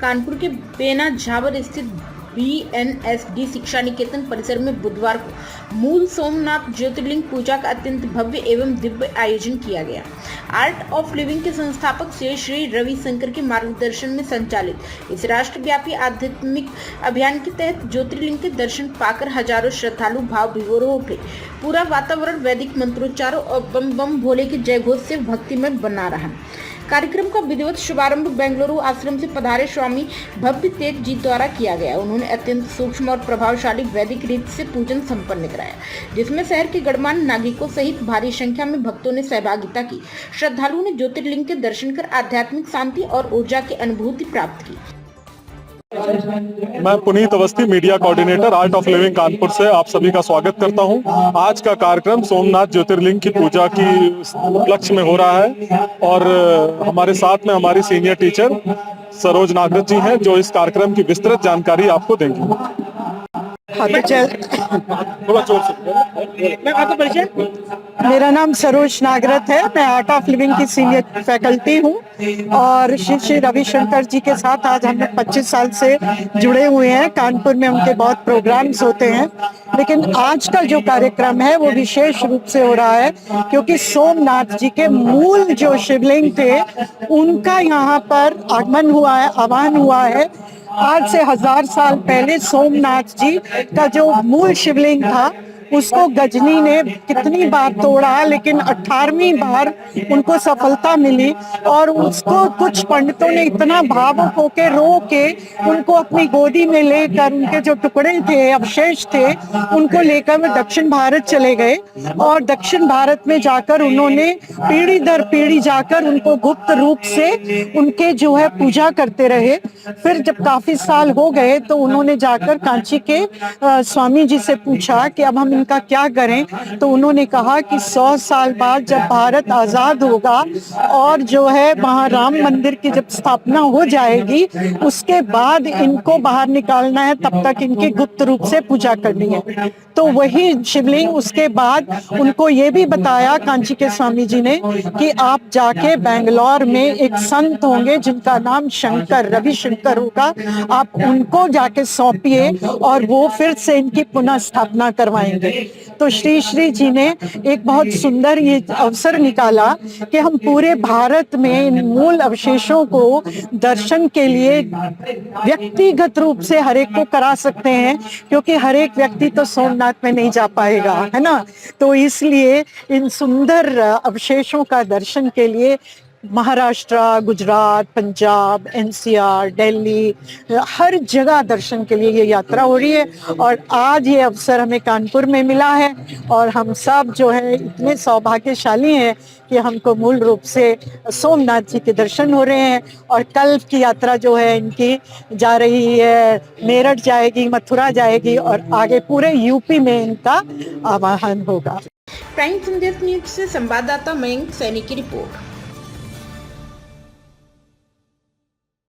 कानपुर के बेना झाबर स्थित BNSD शिक्षा निकेतन परिसर में बुधवार को मूल सोमनाथ ज्योतिर्लिंग पूजा का अत्यंत भव्य एवं दिव्य आयोजन किया गया। आर्ट ऑफ लिविंग के संस्थापक श्री रविशंकर के मार्गदर्शन में संचालित इस राष्ट्रव्यापी आध्यात्मिक अभियान के तहत ज्योतिर्लिंग के दर्शन पाकर हजारों श्रद्धालु भाव विभोर हो उठे। पूरा वातावरण वैदिक मंत्रोच्चारों और बम बम भोले के जयघोष से भक्तिमय बना रहा। कार्यक्रम का विधिवत शुभारंभ बेंगलुरु आश्रम से पधारे स्वामी भव्य तेज जी द्वारा किया गया। उन्होंने अत्यंत सूक्ष्म और प्रभावशाली वैदिक रीति से पूजन संपन्न कराया, जिसमें शहर के गणमान्य नागरिकों सहित भारी संख्या में भक्तों ने सहभागिता की। श्रद्धालुओं ने ज्योतिर्लिंग के दर्शन कर आध्यात्मिक शांति और ऊर्जा की अनुभूति प्राप्त की। मैं Puneet Awasthi, media coordinator, art of living Kanpur से आप सभी का स्वागत करता हूं। आज का कार्यक्रम सोमनाथ ज्योतिर्लिंग की पूजा की उपलक्ष्य में हो रहा है और हमारे साथ में हमारी सीनियर टीचर सरोज नागरथ जी हैं, जो इस कार्यक्रम की विस्तृत जानकारी आपको देंगी। थोड़ा जोर से। आपका परिचय? मेरा नाम सरोज नागरथ है। मैं आर्ट ऑफ लिविंग की सीनियर फैकल्टी हूँ और श्री रविशंकर जी के साथ आज हम 25 साल से जुड़े हुए हैं। कानपुर में उनके बहुत प्रोग्राम्स होते हैं, लेकिन आज का जो कार्यक्रम है वो विशेष रूप से हो रहा है क्योंकि सोमनाथ जी के मूल जो शिवलिंग थे उनका यहाँ पर आगमन हुआ है, आह्वान हुआ है। आज से 1000 साल पहले सोमनाथ जी का जो मूल शिवलिंग था उसको गजनी ने कितनी बार तोड़ा, लेकिन 18वीं बार उनको सफलता मिली और उसको कुछ पंडितों ने इतना भावुक होके रो के उनको अपनी गोदी में लेकर उनके जो टुकड़े थे, अवशेष थे, उनको लेकर वे दक्षिण भारत चले गए और दक्षिण भारत में जाकर उन्होंने पीढ़ी दर पीढ़ी जाकर उनको गुप्त रूप से उनके जो है पूजा करते रहे। फिर जब काफी साल हो गए तो उन्होंने जाकर कांची के स्वामी जी से पूछा कि अब हम इनका क्या करें, तो उन्होंने कहा कि 100 साल बाद जब भारत आजाद होगा और जो है वहाँ राम मंदिर की जब स्थापना हो जाएगी उसके बाद इनको बाहर निकालना है, तब तक इनकी गुप्त रूप से पूजा करनी है। तो वही शिवलिंग उसके बाद उनको ये भी बताया कांची के स्वामी जी ने कि आप जाके बेंगलोर में एक संत होंगे जिनका नाम शंकर, रविशंकर होगा, आप उनको जाके सौंपिए और वो फिर से इनकी पुनः स्थापना करवाएंगे। तो श्री जी ने एक बहुत सुंदर ये अवसर निकाला कि हम पूरे भारत में इन मूल अवशेषों को दर्शन के लिए व्यक्तिगत रूप से हर एक को करा सकते हैं, क्योंकि हर एक व्यक्ति तो सोमनाथ में नहीं जा पाएगा, है ना। तो इसलिए इन सुंदर अवशेषों का दर्शन के लिए महाराष्ट्र, गुजरात, पंजाब, NCR, दिल्ली, हर जगह दर्शन के लिए ये यात्रा हो रही है और आज ये अवसर हमें कानपुर में मिला है और हम सब जो है इतने सौभाग्यशाली हैं कि हमको मूल रूप से सोमनाथ जी के दर्शन हो रहे हैं। और कल की यात्रा जो है इनकी जा रही है, मेरठ जाएगी, मथुरा जाएगी और आगे पूरे यूपी में इनका आवाहन होगा। प्राइम संदेश न्यूज से संवाददाता मयंक सैनी की रिपोर्ट।